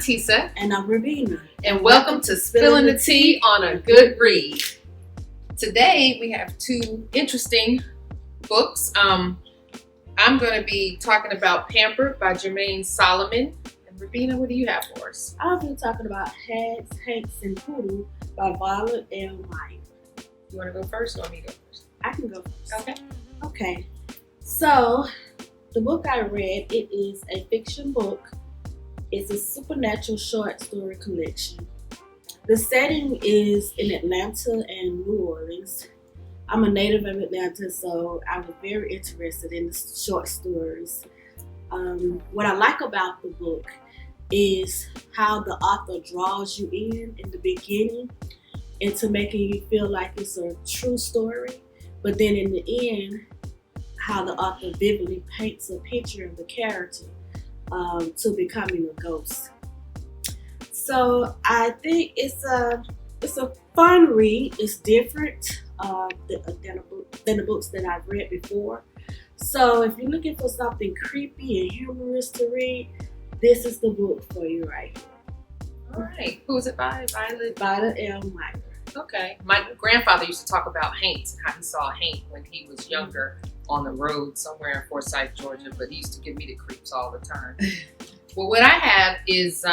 Tisa. And I'm Rebina. And welcome to Spilling the Tea on a Good Read. Today we have two interesting books. I'm going to be talking about Pampered by Germaine Solomon. And Rebina, what do you have for us? I'll be talking about Hags, Haints, and Hoodoo by Violette and Meier. You want to go first or want me to go first? I can go first. Okay. So, the book I read, it is a fiction book. It's a supernatural short story collection. The setting is in Atlanta and New Orleans. I'm a native of Atlanta, so I was very interested in the short stories. What I like about the book is how the author draws you in the beginning into making you feel like it's a true story, but then in the end, how the author vividly paints a picture of the character to becoming a ghost. So I think it's a fun read. It's different than the books that I've read before. So if you're looking for something creepy and humorous to read, this is the book for you right here. All right. Who is it by? Violette? Violette and Meier. Okay. My grandfather used to talk about Haints and how he saw a Haint when he was younger on the road somewhere in Forsyth, Georgia, but he used to give me the creeps all the time. Well, what I have is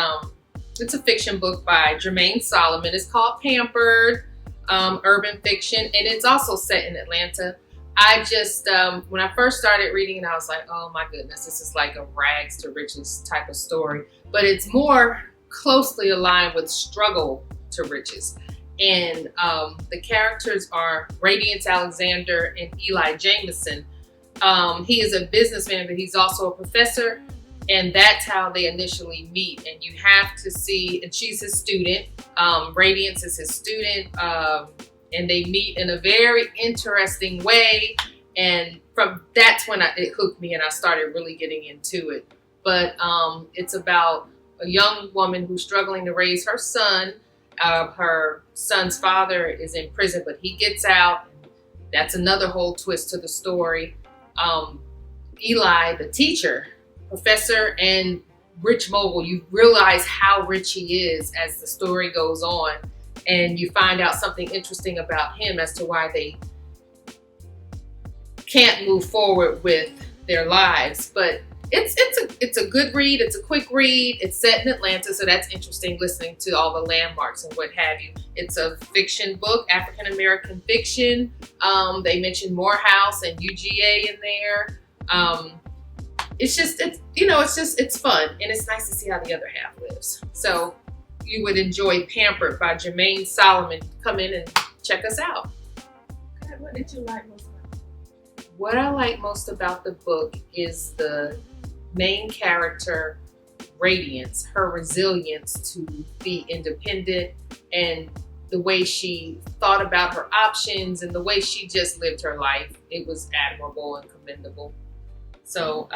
it's a fiction book by Germaine Solomon. It's called Pampered, urban fiction, and it's also set in Atlanta. I just, when I first started reading it, I was like, oh my goodness, this is like a rags to riches type of story, but it's more closely aligned with struggle to riches. And the characters are Radiance Alexander and Eli Jameson. He is a businessman, but he's also a professor. And that's how they initially meet. And you have to see, and she's his student. Radiance is his student. And they meet in a very interesting way. And that's when it hooked me and I started really getting into it. But it's about a young woman who's struggling to raise her son. Her son's father is in prison, but he gets out. That's another whole twist to the story. Eli, the teacher, professor, and rich mogul, you realize how rich he is as the story goes on. And you find out something interesting about him as to why they can't move forward with their lives. But it's a good read. It's a quick read. It's set in Atlanta, so that's interesting, listening to all the landmarks and what have you. It's a fiction book, African American fiction. They mentioned Morehouse and UGA in there. It's fun, and it's nice to see how the other half lives. So you would enjoy Pampered by Germaine Solomon. Come in and check us out. Okay, what did you like most about it? What I like most about the book is the main character, Radiance, her resilience to be independent, and the way she thought about her options and the way she just lived her life. It was admirable and commendable. So,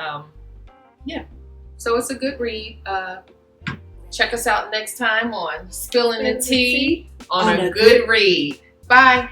So it's a good read. Check us out next time on Spilling the Tea on a Good Read. Bye.